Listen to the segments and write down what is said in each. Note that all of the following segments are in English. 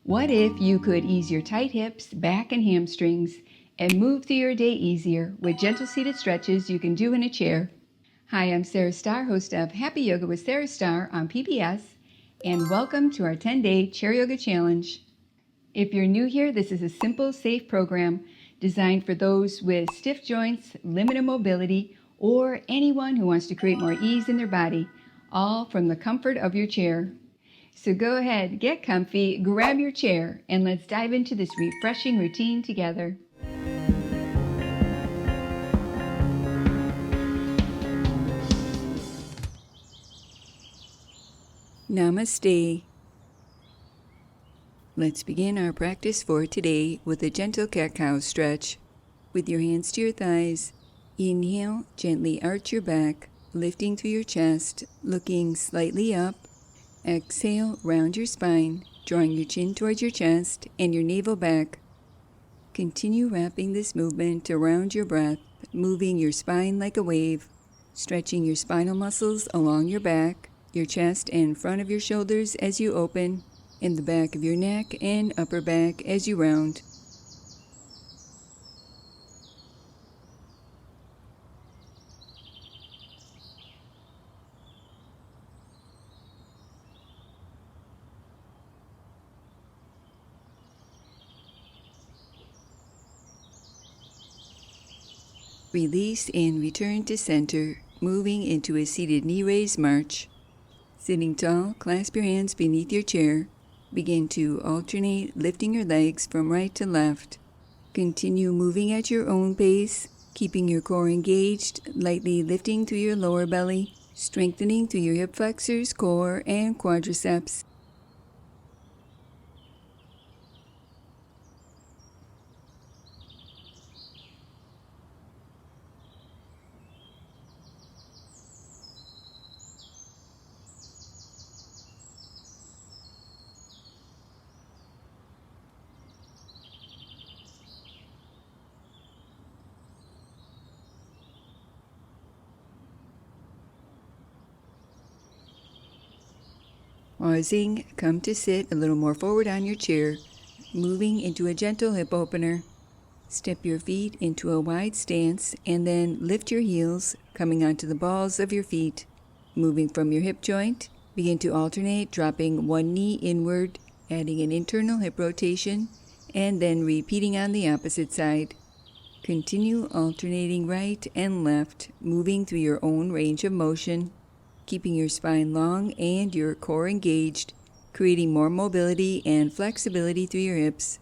What if you could ease your tight hips, back, and hamstrings and move through your day easier with gentle seated stretches you can do in a chair? Hi, I'm Sarah Starr, host of Happy Yoga with Sarah Starr on PBS, and welcome to our 10-day Chair Yoga Challenge. If you're new here, this is a simple, safe program designed for those with stiff joints, limited mobility, or anyone who wants to create more ease in their body, all from the comfort of your chair. So go ahead, get comfy, grab your chair, and let's dive into this refreshing routine together. Namaste. Let's begin our practice for today with a gentle cat-cow stretch. With your hands to your thighs, inhale, gently arch your back, lifting through your chest, looking slightly up. Exhale, round your spine, drawing your chin towards your chest and your navel back. Continue wrapping this movement around your breath, moving your spine like a wave, stretching your spinal muscles along your back, your chest and front of your shoulders as you open, and the back of your neck and upper back as you round. Release and return to center, moving into a seated knee raise march. Sitting tall, clasp your hands beneath your chair. Begin to alternate lifting your legs from right to left. Continue moving at your own pace, keeping your core engaged, lightly lifting through your lower belly, strengthening through your hip flexors, core, and quadriceps. Pausing, come to sit a little more forward on your chair, moving into a gentle hip opener. Step your feet into a wide stance and then lift your heels, coming onto the balls of your feet. Moving from your hip joint, begin to alternate, dropping one knee inward, adding an internal hip rotation, and then repeating on the opposite side. Continue alternating right and left, moving through your own range of motion, keeping your spine long and your core engaged, creating more mobility and flexibility through your hips.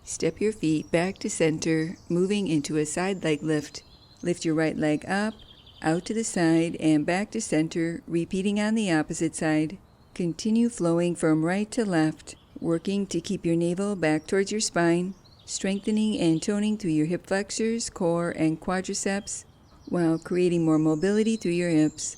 Step your feet back to center, moving into a side leg lift. Lift your right leg up, out to the side, and back to center, repeating on the opposite side. Continue flowing from right to left, working to keep your navel back towards your spine, strengthening and toning through your hip flexors, core, and quadriceps, while creating more mobility through your hips.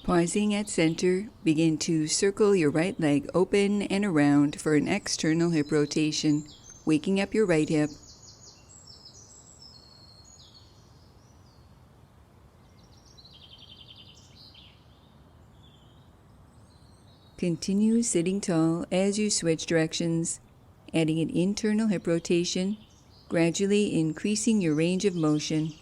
Pausing at center, begin to circle your right leg open and around for an external hip rotation, waking up your right hip. Continue sitting tall as you switch directions, adding an internal hip rotation, gradually increasing your range of motion.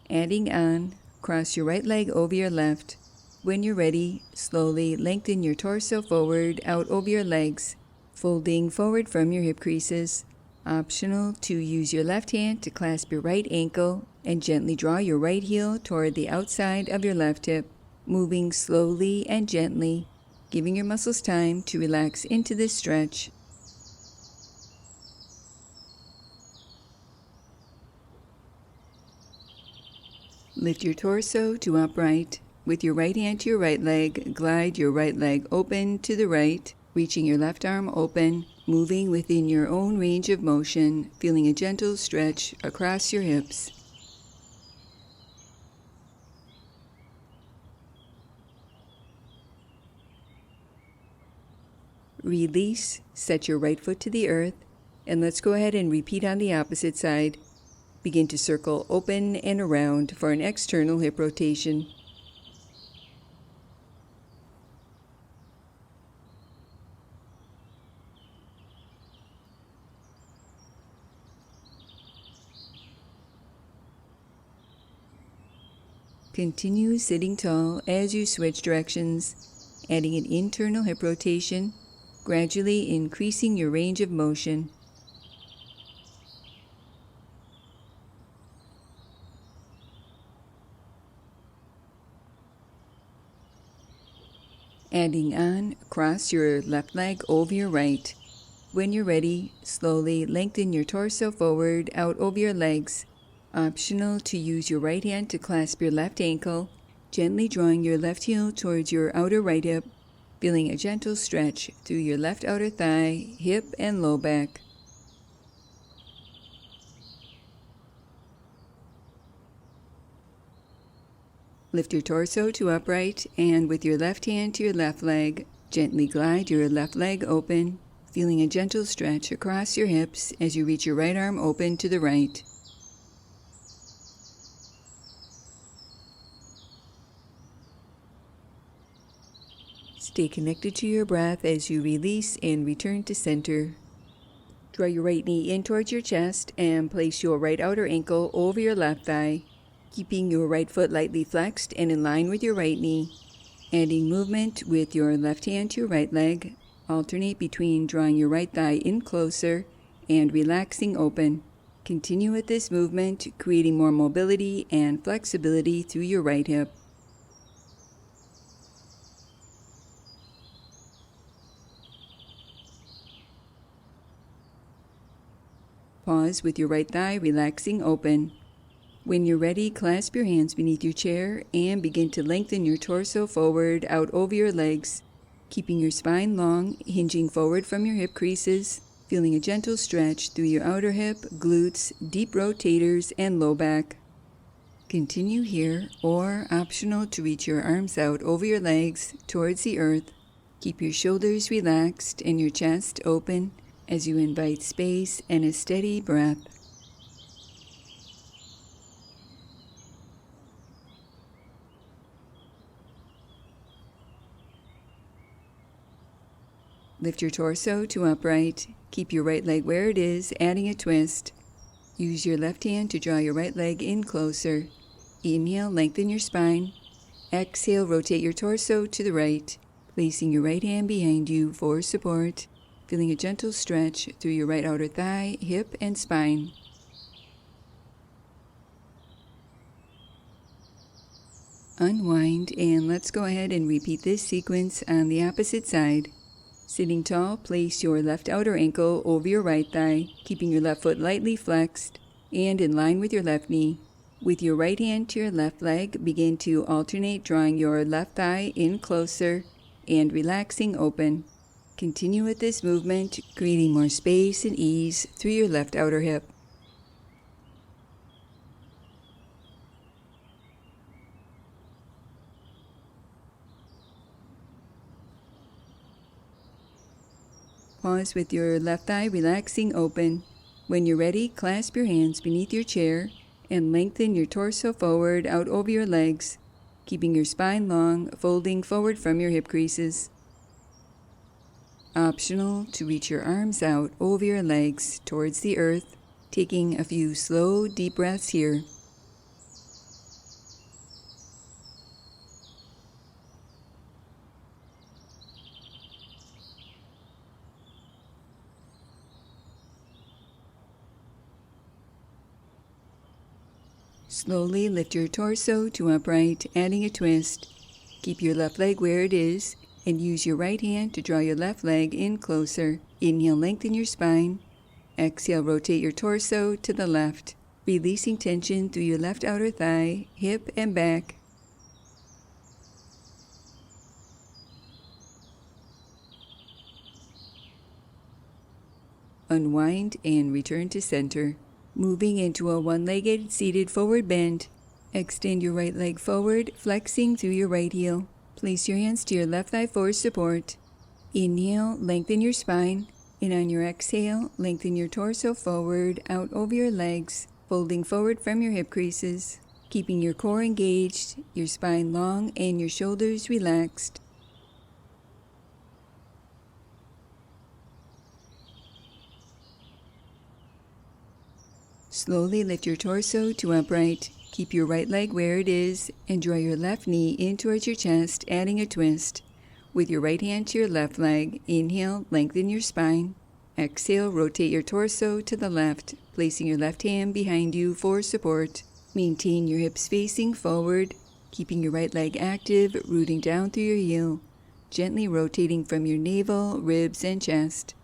Adding on, cross your right leg over your left. When you're ready, slowly lengthen your torso forward out over your legs, folding forward from your hip creases. Optional to use your left hand to clasp your right ankle and gently draw your right heel toward the outside of your left hip, moving slowly and gently, giving your muscles time to relax into this stretch. Lift your torso to upright. With your right hand to your right leg, glide your right leg open to the right, reaching your left arm open, moving within your own range of motion, feeling a gentle stretch across your hips. Release, set your right foot to the earth, and let's go ahead and repeat on the opposite side. Begin to circle open and around for an external hip rotation. Continue sitting tall as you switch directions, adding an internal hip rotation, gradually increasing your range of motion. Adding on, cross your left leg over your right. When you're ready, slowly lengthen your torso forward out over your legs. Optional to use your right hand to clasp your left ankle, gently drawing your left heel towards your outer right hip, feeling a gentle stretch through your left outer thigh, hip, and low back. Lift your torso to upright, and with your left hand to your left leg, gently glide your left leg open, feeling a gentle stretch across your hips as you reach your right arm open to the right. Stay connected to your breath as you release and return to center. Draw your right knee in towards your chest and place your right outer ankle over your left thigh, keeping your right foot lightly flexed and in line with your right knee. Adding movement with your left hand to your right leg. Alternate between drawing your right thigh in closer and relaxing open. Continue with this movement, creating more mobility and flexibility through your right hip. Pause with your right thigh relaxing open. When you're ready, clasp your hands beneath your chair and begin to lengthen your torso forward out over your legs, keeping your spine long, hinging forward from your hip creases, feeling a gentle stretch through your outer hip, glutes, deep rotators, and low back. Continue here, or optional to reach your arms out over your legs towards the earth. Keep your shoulders relaxed and your chest open as you invite space and a steady breath. Lift your torso to upright. Keep your right leg where it is, adding a twist. Use your left hand to draw your right leg in closer. Inhale, lengthen your spine. Exhale, rotate your torso to the right, placing your right hand behind you for support, feeling a gentle stretch through your right outer thigh, hip, and spine. Unwind, and let's go ahead and repeat this sequence on the opposite side. Sitting tall, place your left outer ankle over your right thigh, keeping your left foot lightly flexed and in line with your left knee. With your right hand to your left leg, begin to alternate drawing your left thigh in closer and relaxing open. Continue with this movement, creating more space and ease through your left outer hip. Pause with your left thigh relaxing open. When you're ready, clasp your hands beneath your chair and lengthen your torso forward out over your legs, keeping your spine long, folding forward from your hip creases. Optional to reach your arms out over your legs towards the earth, taking a few slow, deep breaths here. Slowly lift your torso to upright, adding a twist. Keep your left leg where it is, and use your right hand to draw your left leg in closer. Inhale, lengthen your spine. Exhale, rotate your torso to the left, releasing tension through your left outer thigh, hip, and back. Unwind and return to center. Moving into a one-legged seated forward bend. Extend your right leg forward, flexing through your right heel. Place your hands to your left thigh for support. Inhale, lengthen your spine, and on your exhale, lengthen your torso forward out over your legs, folding forward from your hip creases, keeping your core engaged, your spine long, and your shoulders relaxed. Slowly lift your torso to upright. Keep your right leg where it is and draw your left knee in towards your chest, adding a twist. With your right hand to your left leg, inhale, lengthen your spine. Exhale, rotate your torso to the left, placing your left hand behind you for support. Maintain your hips facing forward, keeping your right leg active, rooting down through your heel, gently rotating from your navel, ribs, and chest.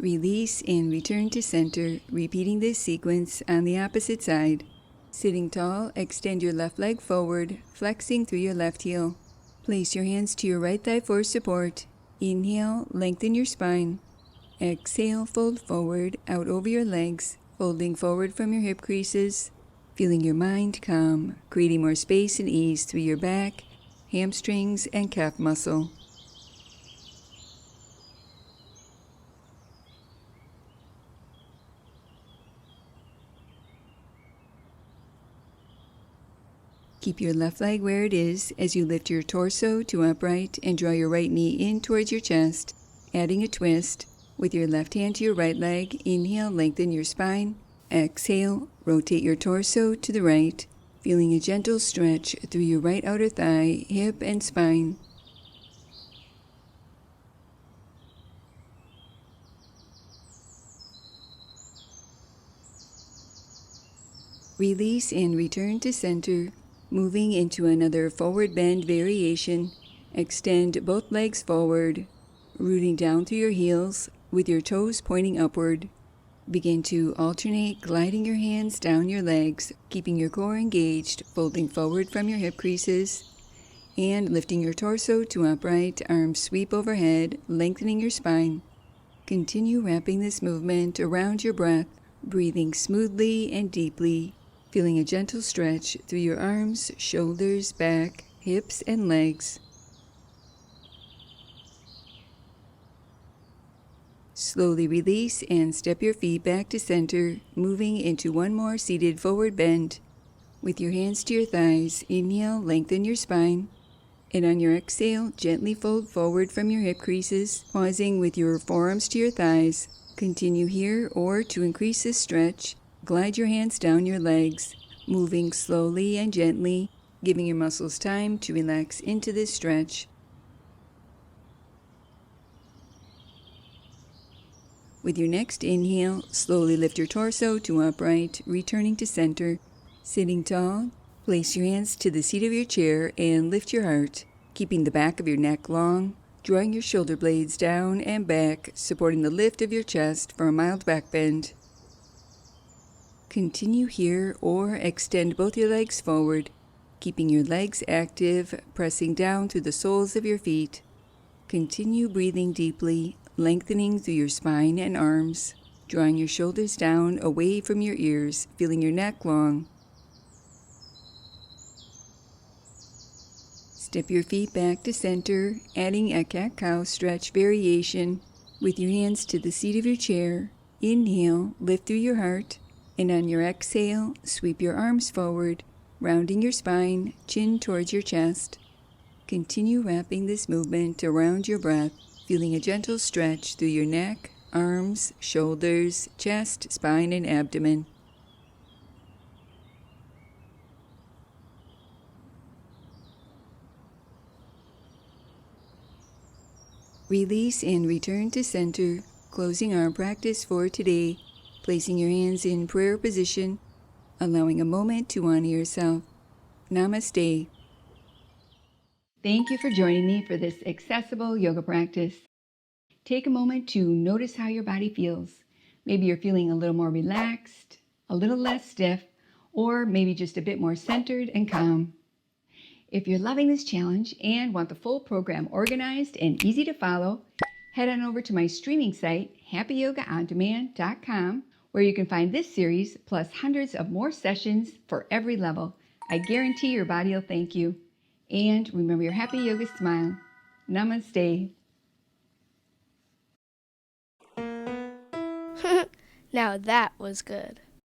Release and return to center, repeating this sequence on the opposite side. Sitting tall, extend your left leg forward, flexing through your left heel. Place your hands to your right thigh for support. Inhale, lengthen your spine. Exhale, fold forward, out over your legs, folding forward from your hip creases. Feeling your mind calm, creating more space and ease through your back, hamstrings, and calf muscle. Keep your left leg where it is as you lift your torso to upright and draw your right knee in towards your chest, adding a twist. With your left hand to your right leg, inhale, lengthen your spine. Exhale, rotate your torso to the right, feeling a gentle stretch through your right outer thigh, hip, and spine. Release and return to center. Moving into another forward bend variation, extend both legs forward, rooting down through your heels with your toes pointing upward. Begin to alternate gliding your hands down your legs, keeping your core engaged, folding forward from your hip creases, and lifting your torso to upright, arms sweep overhead, lengthening your spine. Continue wrapping this movement around your breath, breathing smoothly and deeply, feeling a gentle stretch through your arms, shoulders, back, hips, and legs. Slowly release and step your feet back to center, moving into one more seated forward bend. With your hands to your thighs, inhale, lengthen your spine. And on your exhale, gently fold forward from your hip creases, pausing with your forearms to your thighs. Continue here, or to increase this stretch, glide your hands down your legs, moving slowly and gently, giving your muscles time to relax into this stretch. With your next inhale, slowly lift your torso to upright, returning to center. Sitting tall, place your hands to the seat of your chair and lift your heart, keeping the back of your neck long, drawing your shoulder blades down and back, supporting the lift of your chest for a mild back bend. Continue here or extend both your legs forward, keeping your legs active, pressing down through the soles of your feet. Continue breathing deeply, lengthening through your spine and arms, drawing your shoulders down away from your ears, feeling your neck long. Step your feet back to center, adding a cat-cow stretch variation. With your hands to the seat of your chair, inhale, lift through your heart, and on your exhale, sweep your arms forward, rounding your spine, chin towards your chest. Continue wrapping this movement around your breath, feeling a gentle stretch through your neck, arms, shoulders, chest, spine, and abdomen. Release and return to center, closing our practice for today, placing your hands in prayer position, allowing a moment to honor yourself. Namaste. Thank you for joining me for this accessible yoga practice. Take a moment to notice how your body feels. Maybe you're feeling a little more relaxed, a little less stiff, or maybe just a bit more centered and calm. If you're loving this challenge and want the full program organized and easy to follow, head on over to my streaming site, happyyogaondemand.com, where you can find this series plus hundreds of more sessions for every level. I guarantee your body will thank you. And remember your happy yoga smile. Namaste. Now that was good.